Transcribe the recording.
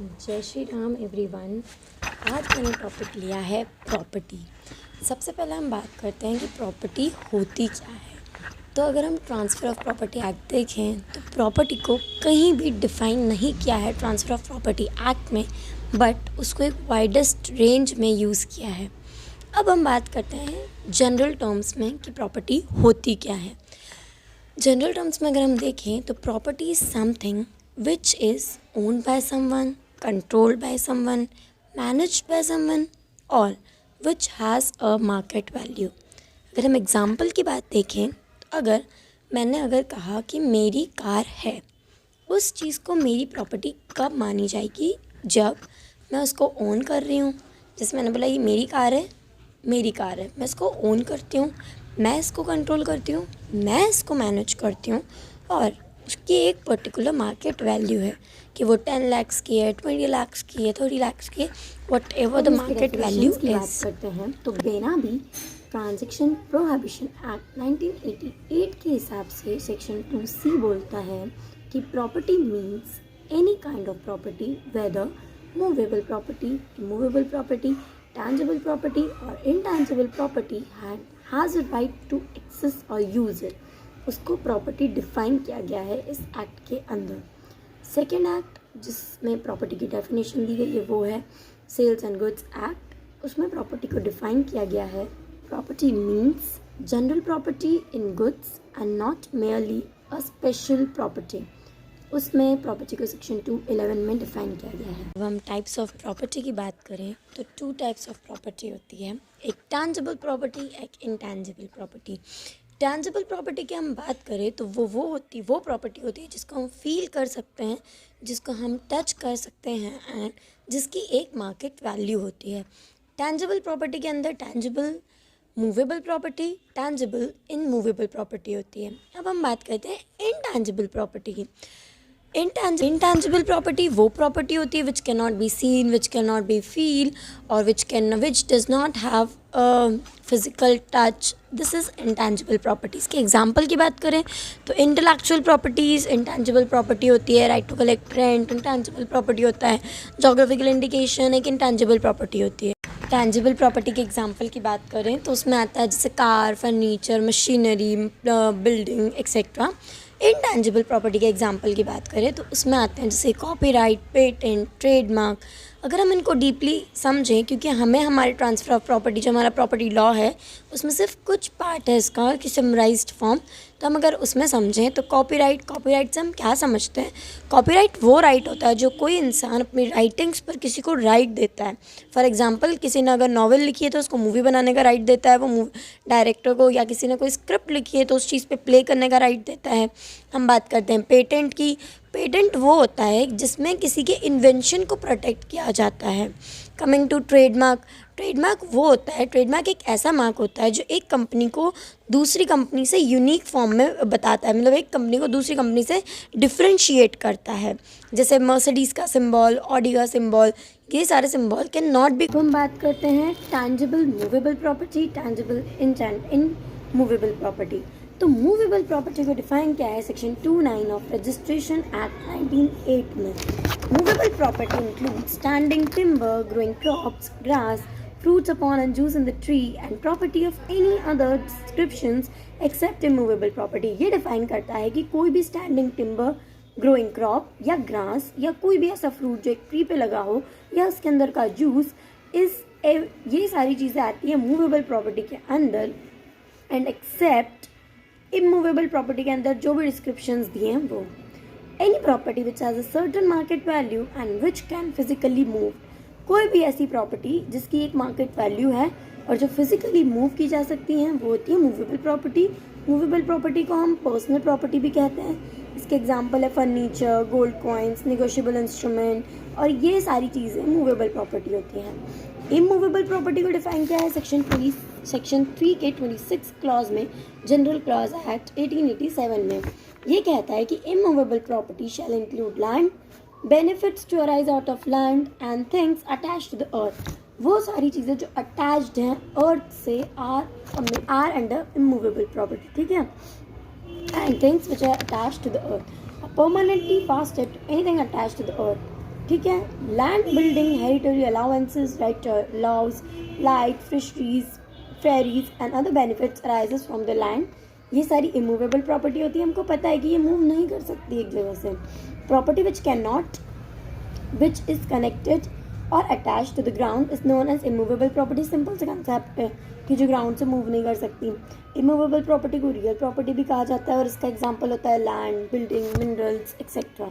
जय श्री राम एवरीवन। आज मैंने टॉपिक लिया है प्रॉपर्टी। सबसे पहले हम बात करते हैं कि प्रॉपर्टी होती क्या है। तो अगर हम ट्रांसफ़र ऑफ प्रॉपर्टी एक्ट देखें तो प्रॉपर्टी को कहीं भी डिफ़ाइन नहीं किया है ट्रांसफ़र ऑफ प्रॉपर्टी एक्ट में, बट उसको एक वाइडेस्ट रेंज में यूज़ किया है। अब हम बात करते हैं जनरल टर्म्स में कि प्रॉपर्टी होती क्या है। जनरल टर्म्स में अगर हम देखें तो property is something which is owned by someone, controlled by someone, managed by someone or which has a market value। अगर हम एग्ज़ाम्पल की बात देखें तो मैंने कहा कि मेरी कार है, उस चीज़ को मेरी प्रॉपर्टी कब मानी जाएगी? जब मैं उसको ओन कर रही हूँ। जैसे मैंने बोला ये मेरी कार है, मैं इसको ओन करती हूँ, मैं इसको कंट्रोल करती हूँ, मैं इसको मैनेज करती हूँ और उसकी एक पर्टिकुलर मार्केट वैल्यू है कि वो 10 लाख की है, 20 लाख की है, 30 लाख की है, what ever the market value की बात करते हैं तो बेनामी ट्रांजैक्शन प्रोहिबिशन एक्ट 1988 के हिसाब से सेक्शन 2C बोलता है कि property means any kind of property whether movable property, immovable property, tangible property or intangible property has a right to access or use it। उसको प्रॉपर्टी डिफ़ाइन किया गया है इस एक्ट के अंदर। सेकेंड एक्ट जिसमें प्रॉपर्टी की डेफिनेशन दी गई है वो है सेल्स एंड गुड्स एक्ट। उसमें प्रॉपर्टी को डिफ़ाइन किया गया है property means general property in goods and not merely a special property. उसमें प्रॉपर्टी को सेक्शन 211 में डिफ़ाइन किया गया है। अब हम टाइप्स ऑफ प्रॉपर्टी की बात करें तो 2 टाइप्स ऑफ प्रॉपर्टी होती है, एक टैंजिबल प्रॉपर्टी, एक इंटैंजिबल प्रॉपर्टी। टैंजिबल प्रॉपर्टी की हम बात करें तो वो प्रॉपर्टी होती है जिसको हम फील कर सकते हैं, जिसको हम टच कर सकते हैं एंड जिसकी एक मार्केट वैल्यू होती है। टैंजिबल प्रॉपर्टी के अंदर tangible movable property, tangible immovable property होती है। अब हम बात करते हैं इनटैंजिबल प्रॉपर्टी की। इंटैंजिबल प्रॉपर्टी वो प्रॉपर्टी होती है which can not be seen, which can not be feel और which does not have physical touch. This is intangible properties के एग्जांपल की बात करें तो इंटेलेक्चुअल प्रॉपर्टीज़ इंटैंजिबल प्रॉपर्टी होती है, right to collect rent intangible property होता है, जोग्राफिकल इंडिकेशन एक इंटैंजिबल प्रॉपर्टी होती है। टैंजिबल प्रॉपर्टी के एग्जांपल की बात करें तो उसमें आता है जैसे car, furniture, machinery, building etcetera. Intangible property के एग्जांपल की बात करें तो उसमें आते हैं जैसे कॉपीराइट, पेटेंट, ट्रेडमार्क। अगर हम इनको डीपली समझें, क्योंकि हमें हमारे ट्रांसफ़र ऑफ प्रॉपर्टी जो हमारा प्रॉपर्टी लॉ है उसमें सिर्फ कुछ पार्ट है इसका कि समराइज्ड फॉर्म, तो हम अगर उसमें समझें तो कॉपीराइट से हम क्या समझते हैं? कॉपीराइट वो राइट होता है जो कोई इंसान अपनी राइटिंग्स पर किसी को राइट देता है। फॉर एग्जांपल किसी ने अगर नॉवेल लिखी है तो उसको मूवी बनाने का राइट देता है वो डायरेक्टर को, या किसी ने कोई स्क्रिप्ट लिखी है तो उस चीज़ पे प्ले करने का राइट देता है। हम बात करते हैं पेटेंट की। पेटेंट वो होता है जिसमें किसी के इन्वेंशन को प्रोटेक्ट किया जाता है। कमिंग टू ट्रेडमार्क वो होता है, ट्रेडमार्क एक ऐसा मार्क होता है जो एक कंपनी को दूसरी कंपनी से यूनिक फॉर्म में बताता है, मतलब एक कंपनी को दूसरी कंपनी से डिफ्रेंशिएट करता है। जैसे मर्सिडीज़ का सिंबल, ऑडी का सिंबल, ये सारे सिंबल कैन नॉट बी। हम बात करते हैं tangible movable property, tangible immovable property. तो मूवेबल प्रॉपर्टी को डिफाइन किया है सेक्शन 29 ऑफ रजिस्ट्रेशन एक्ट 1908 में। Movable property include standing timber, growing crops, grass, fruits upon and juice in the tree and property of any other descriptions except immovable property। ये define करता है कि कोई भी स्टैंडिंग टिम्बर, ग्रोइंग क्रॉप या grass या कोई भी ऐसा फ्रूट जो एक ट्री पे लगा हो या उसके अंदर का जूस, ये सारी चीज़ें आती है मूवेबल प्रॉपर्टी के अंदर एंड एक्सेप्ट इमूवेबल प्रॉपर्टी के अंदर जो भी डिस्क्रिप्शंस दिए हैं वो। Any property which has a certain market value and which can physically move. कोई भी ऐसी प्रॉपर्टी जिसकी एक मार्केट वैल्यू है और जो फिजिकली मूव की जा सकती हैं वो होती है मूवेबल प्रॉपर्टी। मूवेबल प्रॉपर्टी को हम पर्सनल प्रॉपर्टी भी कहते हैं। इसके एग्जांपल है furniture, gold coins, negotiable instrument और ये सारी चीज़ें मूवेबल प्रॉपर्टी होती हैं। इमूवेबल प्रॉपर्टी को डिफाइन किया है सेक्शन 3 के 26 क्लॉज में, जनरल क्लॉज एक्ट 1887 में। ये कहता है कि immovable property shall include land, benefits to arise out of land and things attached to the earth। वो सारी चीज़ें जो अटैच्ड हैं अर्थ से आर अंडर इमूवेबल प्रॉपर्टी, ठीक है। And things which are attached to the earth, permanently fastened to anything attached to the earth ठीक है। Land building hereditary allowances right laws light fisheries ferries and other benefits arises from the land. ये सारी immovable property होती है, हमको पता है कि ये मूव नहीं कर सकती एक जगह से। Property which can not which is connected or attached to the ground is known as immovable property। Simple से कंसेप्ट है कि जो ग्राउंड से मूव नहीं कर सकती। इमूवेबल प्रॉपर्टी को रियल प्रॉपर्टी भी कहा जाता है और इसका एग्जांपल होता है लैंड बिल्डिंग मिनरल्स एक्सेट्रा।